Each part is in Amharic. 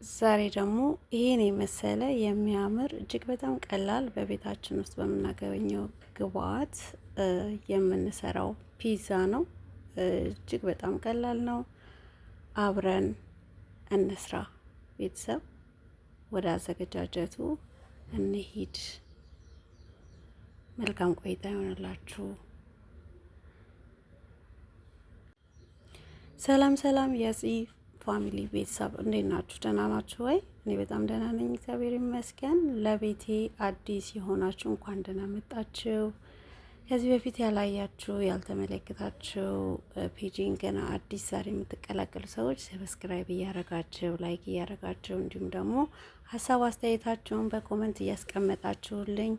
ዛሬ ደግሞ ይሄን የመሰለ የሚያምር እጅግ በጣም ቀላል በቤታችን ውስጥ በምናገኘው ግብአት የምንሰራው ፒዛ ነው። እጅግ በጣም ቀላል ነው። አብረን እንስራ። ቤተሰብ ወደ አዘገጃጀቱ እንሂድ። መልካም ቆይታ ይሆንላችሁ። ሰላም ሰላም የዚህ ፋሚሊ ቤተሰብ እንዴት ናችሁ? ደህና ናችሁ ወይ? እኔ በጣም ደህና ነኝ፣ እግዚአብሔር ይመስገን። ለቤቴ አዲስ የሆናችሁ እንኳን ደህና መጣችሁ። ከዚህ በፊት ያላያችሁ ያልተመለከታችሁ ፔጂን ገና አዲስ ዛሬ የምትቀላቀሉ ሰዎች ሰብስክራይብ እያረጋችሁ ላይክ እያረጋችሁ እንዲሁም ደግሞ ሀሳብ አስተያየታችሁን በኮመንት እያስቀመጣችሁልኝ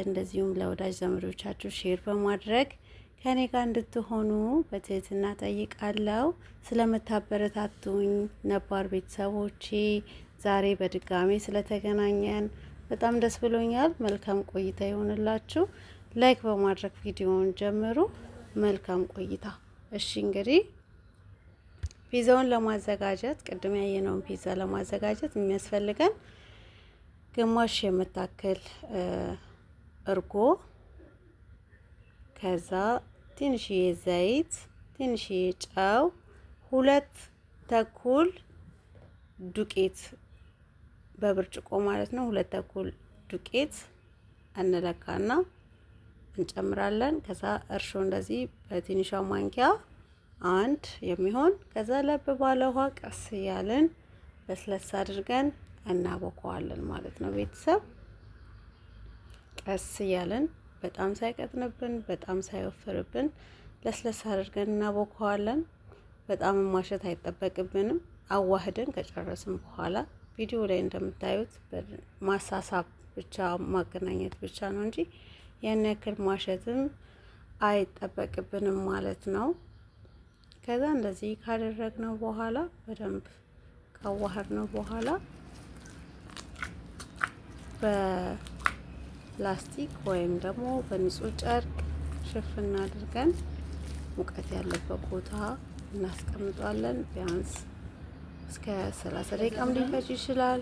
እንደዚሁም ለወዳጅ ዘመዶቻችሁ ሼር በማድረግ ከኔ ጋር እንድትሆኑ በትህትና ጠይቃለሁ። ስለምታበረታቱኝ ነባር ቤተሰቦቼ ዛሬ በድጋሚ ስለተገናኘን በጣም ደስ ብሎኛል። መልካም ቆይታ ይሆንላችሁ። ላይክ በማድረግ ቪዲዮውን ጀምሩ። መልካም ቆይታ። እሺ እንግዲህ ፒዛውን ለማዘጋጀት ቅድም ያየነውን ፒዛ ለማዘጋጀት የሚያስፈልገን ግማሽ የምታክል እርጎ፣ ከዛ ትንሽዬ ዘይት፣ ትንሽዬ ጨው፣ 2 ተኩል ዱቄት በብርጭቆ ማለት ነው። 2 ተኩል ዱቄት እንለካና እንጨምራለን። ከዛ እርሾ እንደዚህ በትንሿ ማንኪያ 1 የሚሆን ከዛ ለብ ባለ ውሃ ቀስ እያልን ለስለስ አድርገን እናቦከዋለን ማለት ነው። ቤተሰብ ቀስ እያልን በጣም ሳይቀጥንብን በጣም ሳይወፍርብን ለስለስ አድርገን እናቦከዋለን። በጣም ማሸት አይጠበቅብንም። አዋህደን ከጨረስን በኋላ ቪዲዮ ላይ እንደምታዩት ማሳሳብ ብቻ ማገናኘት ብቻ ነው እንጂ ያን ያክል ማሸትም አይጠበቅብንም ማለት ነው። ከዛ እንደዚህ ካደረግነው በኋላ በደንብ ካዋሃድነው በኋላ በፕላስቲክ ወይም ደግሞ በንጹህ ጨርቅ ሽፍን አድርገን ሙቀት ያለበት ቦታ እናስቀምጣለን። ቢያንስ እስከ 30 ደቂቃም ሊፈጅ ይችላል፣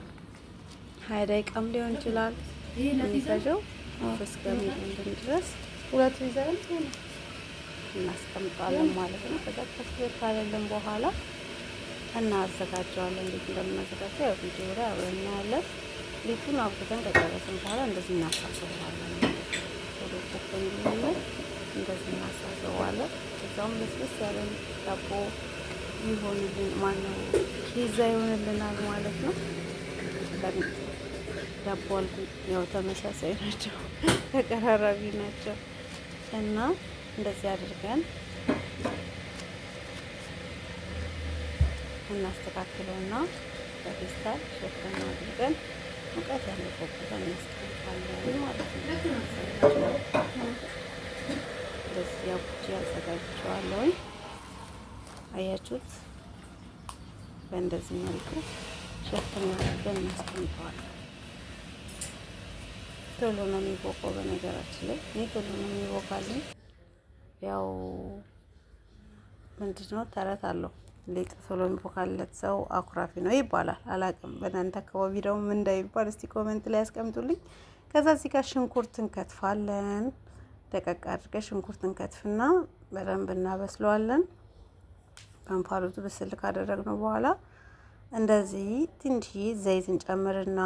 20 ደቂቃም ሊሆን ይችላል። የሚፈጀው እስከሚሆን ድረስ 2 ቪዛል እናስቀምጣለን ማለት ነው። ከዛ ከፍት ካለልን በኋላ እናዘጋጀዋለን። እንዴት እንደምናዘጋጀው ያው ቪዲዮ ላይ አብረን እናያለን። ሊጡን አብኩተን ከጨረስን በኋላ እንደዚህ እናሳስበዋለን። ወደ ኮፈን ይሆናል። እንደዚህ እናሳስበዋለን። እዛውም ለስለስ ያለ ዳቦ ይሆንልን ማነው ፒዛ ይሆንልናል ማለት ነው። ዳቦ አልኩ ያው ተመሳሳይ ናቸው፣ ተቀራራቢ ናቸው እና እንደዚህ አድርገን እናስተካክለውና በፌስታል ሸፈን አድርገን ሙቀት ያለበት ቦታ እናስቀምጣለን ማለት ነው። እንደዚህ አቡጂ አዘጋጅቼዋለሁ። አያችሁት? በእንደዚህ መልኩ ሸፈን አድርገን እናስቀምጠዋለን። ቶሎ ነው የሚቦካው። በነገራችን ላይ እኔ ቶሎ ነው የሚቦካልኝ። ያው ምንድነው ተረት አለው፣ ሊጥ ቶሎ የሚቦካለት ሰው አኩራፊ ነው ይባላል። አላውቅም በእናንተ አካባቢ ደግሞ ምን እንዳይባል እስቲ ኮሜንት ላይ ያስቀምጡልኝ። ከዛ እዚህ ጋር ሽንኩርት እንከትፋለን። ደቀቅ አድርገን ሽንኩርት እንከትፍና በደንብ እናበስለዋለን። በእንፋሎቱ ብስል ካደረግነው በኋላ እንደዚህ ትንሽዬ ዘይት እንጨምርና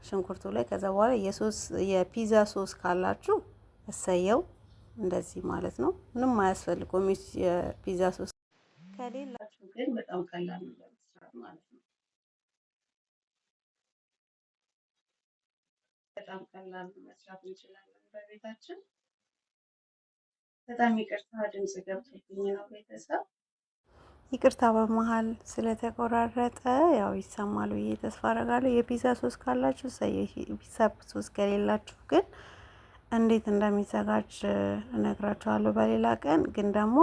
ሽንኩርቱ ላይ ከዛ በኋላ የፒዛ ሶስ ካላችሁ እሰየው፣ እንደዚህ ማለት ነው። ምንም አያስፈልገውም የፒዛ ሶስ ከሌላችሁ ግን በጣም ቀላል ነው ለመስራት ማለት ነው። በጣም ቀላል ነው፣ መስራት እንችላለን በቤታችን። በጣም ይቅርታ ድምጽ ገብቶብኝ ነው ቤተሰብ፣ ይቅርታ በመሃል ስለተቆራረጠ ያው ይሰማል ብዬ ተስፋ አደርጋለሁ። የፒዛ ሶስ ካላችሁ የፒዛ ሶስ ከሌላችሁ ግን እንዴት እንደሚዘጋጅ እነግራችኋለሁ በሌላ ቀን። ግን ደግሞ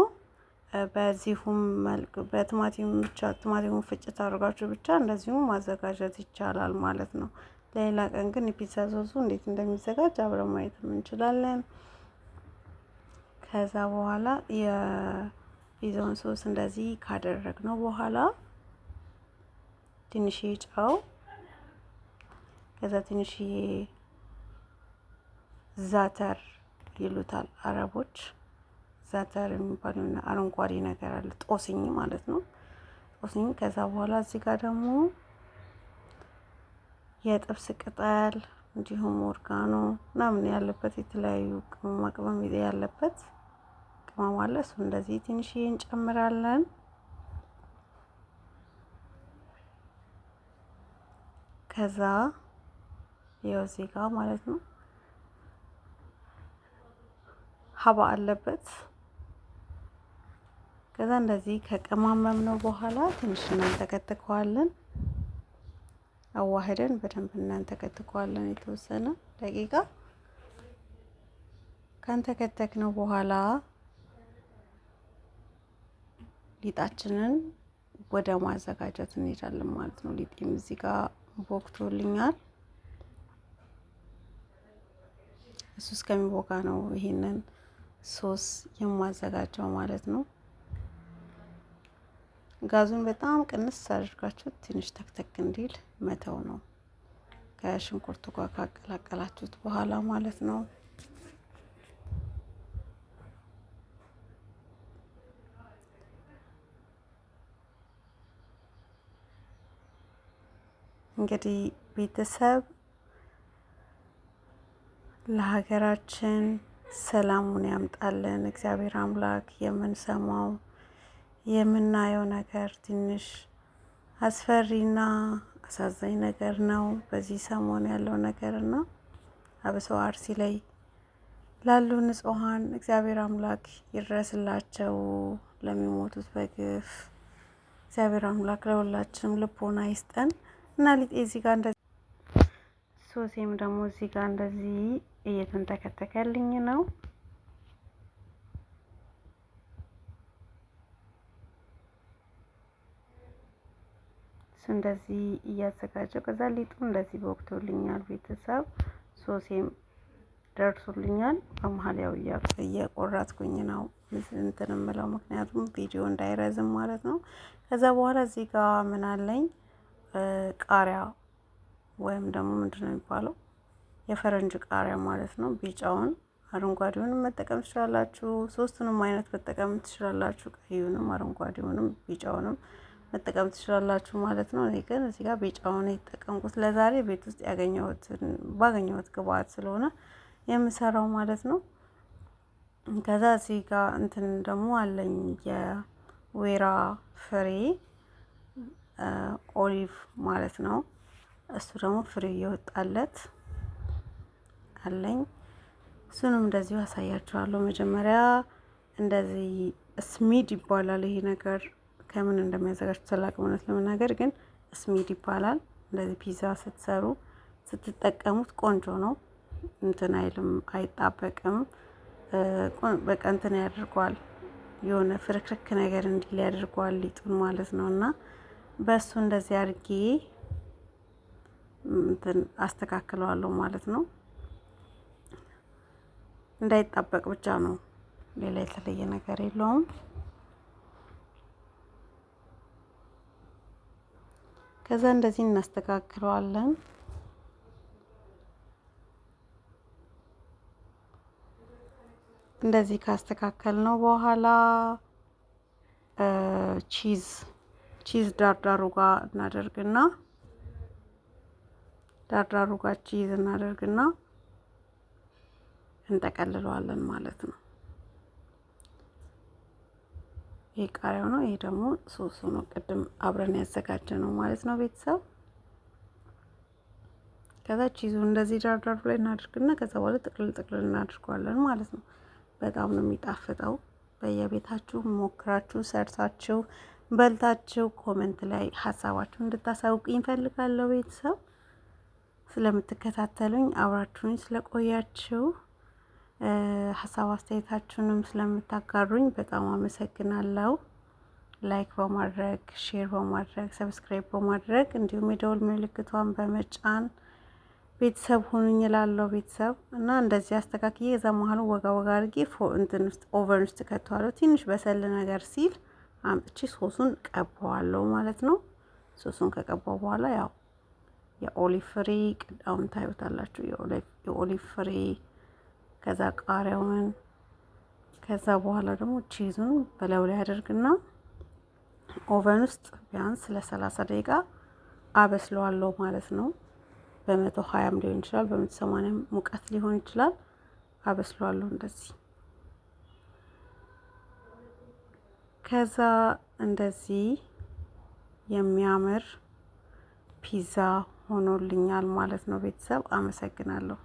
በዚሁም መልክ በቲማቲም ብቻ ቲማቲሙን ፍጭት አድርጋችሁ ብቻ እንደዚሁም ማዘጋጀት ይቻላል ማለት ነው። ለሌላ ቀን ግን የፒዛ ሶሱ እንዴት እንደሚዘጋጅ አብረን ማየት እንችላለን። ከዛ በኋላ የፒዛውን ሶስ እንደዚህ ካደረግነው በኋላ ትንሽዬ ጨው፣ ከዛ ትንሽዬ ዛተር ይሉታል አረቦች። ዛተር የሚባለው አረንጓዴ ነገር አለ፣ ጦስኝ ማለት ነው። ጦስኝ። ከዛ በኋላ እዚህ ጋር ደግሞ የጥብስ ቅጠል እንዲሁም ኦርጋኖ ምናምን ያለበት የተለያዩ ቅመማ ቅመም ያለበት ቅመም አለ። እሱ እንደዚህ ትንሽዬ እንጨምራለን። ከዛ ይኸው እዚህ ጋር ማለት ነው ሀባ አለበት። ከዛ እንደዚህ ከቀማመም ነው በኋላ ትንሽ እናንተከትከዋለን። አዋህደን በደንብ እናንተከትከዋለን የተወሰነ ደቂቃ። ካንተከተክነው በኋላ ሊጣችንን ወደ ማዘጋጀት እንሄዳለን ማለት ነው። ሊጤም እዚህ ጋር ቦክቶልኛል። እሱ እስከሚቦካ ነው ይሄንን ሶስ የማዘጋጀው ማለት ነው። ጋዙን በጣም ቅንስ አድርጋችሁ ትንሽ ተክተክ እንዲል መተው ነው፣ ከሽንኩርቱ ጋር ካቀላቀላችሁት በኋላ ማለት ነው። እንግዲህ ቤተሰብ ለሀገራችን ሰላሙን ያምጣልን እግዚአብሔር አምላክ። የምንሰማው የምናየው ነገር ትንሽ አስፈሪና አሳዛኝ ነገር ነው በዚህ ሰሞን ያለው ነገርና አብሶ አርሲ ላይ ላሉ ንጹሃን እግዚአብሔር አምላክ ይድረስላቸው። ለሚሞቱት በግፍ እግዚአብሔር አምላክ ለሁላችንም ልቦና ይስጠን። እና ሊጤ እዚህ ጋር እንደዚህ ሶሴም ደግሞ እዚህ ጋር እንደዚህ እየተንተከተከልኝ ነው። እንደዚህ እያዘጋጀው ከዛ ሊጡ እንደዚህ በወቅቶልኛል ቤተሰብ። ሶሴም ደርሶልኛል። በመሀል ያው እየቆራጥኩኝ ነው እንትን እምለው ምክንያቱም ቪዲዮ እንዳይረዝም ማለት ነው። ከዛ በኋላ እዚህ ጋር ምን አለኝ ቃሪያ ወይም ደግሞ ምንድነው የሚባለው የፈረንጅ ቃሪያ ማለት ነው። ቢጫውን አረንጓዴውንም መጠቀም ትችላላችሁ። ሶስቱንም አይነት መጠቀም ትችላላችሁ። ቀዩንም አረንጓዴውንም ቢጫውንም መጠቀም ትችላላችሁ ማለት ነው። እኔ ግን እዚህ ጋር ቢጫውን የተጠቀምኩት ለዛሬ ቤት ውስጥ ባገኘሁት ግብአት ስለሆነ የምሰራው ማለት ነው። ከዛ እዚህ ጋር እንትን ደግሞ አለኝ የወይራ ፍሬ ኦሊቭ ማለት ነው። እሱ ደግሞ ፍሬ እየወጣለት አለኝ። እሱንም እንደዚሁ አሳያችኋለሁ። መጀመሪያ እንደዚህ ስሚድ ይባላል ይሄ ነገር ከምን እንደሚያዘጋጅ ተላቅም እውነት ለመናገር ግን ስሚድ ይባላል። እንደዚህ ፒዛ ስትሰሩ ስትጠቀሙት ቆንጆ ነው። እንትን አይልም፣ አይጣበቅም። በቃ እንትን ያደርገዋል የሆነ ፍርክርክ ነገር እንዲል ያደርገዋል ሊጡን ማለት ነው። እና በሱ እንደዚህ አድርጌ እንትን አስተካክለዋለሁ ማለት ነው። እንዳይጣበቅ ብቻ ነው፣ ሌላ የተለየ ነገር የለውም። ከዛ እንደዚህ እናስተካክለዋለን። እንደዚህ ካስተካከልነው በኋላ ቺዝ ዳርዳሩ ጋር እናደርግና ቺዝ እናደርግና እንጠቀልለዋለን ማለት ነው። ይሄ ቃሪያው ነው። ይሄ ደግሞ ሶሱ ነው፣ ቅድም አብረን ያዘጋጀነው ማለት ነው ቤተሰብ። ከዛ ቺዙ እንደዚህ ዳርዳሩ ላይ እናደርግና ከዛ በኋላ ጥቅልል እናደርገዋለን ማለት ነው። በጣም ነው የሚጣፍጠው። በየቤታችሁ ሞክራችሁ ሰርታችሁ በልታችሁ ኮሜንት ላይ ሀሳባችሁን እንድታሳውቁኝ እፈልጋለሁ። ቤተሰብ ስለምትከታተሉኝ አብራችሁኝ ስለቆያችሁ ሀሳብ አስተያየታችሁንም ስለምታጋሩኝ በጣም አመሰግናለሁ። ላይክ በማድረግ ሼር በማድረግ ሰብስክራይብ በማድረግ እንዲሁም የደወል ምልክቷን በመጫን ቤተሰብ ሁኑኝ እላለሁ። ቤተሰብ እና እንደዚህ አስተካክዬ እዛ መሀሉ ወጋ አድርጌ እንትን ውስጥ ኦቨን ውስጥ ከተዋለሁ። ትንሽ በሰል ነገር ሲል አምጥቼ ሶሱን ቀባዋለሁ ማለት ነው። ሶሱን ከቀባው በኋላ ያው የኦሊቭ ፍሬ ቅዳውን ታዩታላችሁ። የኦሊቭ ፍሬ ከዛ ቃሪያውን ከዛ በኋላ ደግሞ ቺዙን በላዩ ላይ አደርግና ኦቨን ውስጥ ቢያንስ ለ30 ደቂቃ አበስለዋለሁ ማለት ነው። በ120 ሊሆን ይችላል፣ በ180 ሙቀት ሊሆን ይችላል። አበስለዋለሁ እንደዚህ። ከዛ እንደዚህ የሚያምር ፒዛ ሆኖልኛል ማለት ነው። ቤተሰብ አመሰግናለሁ።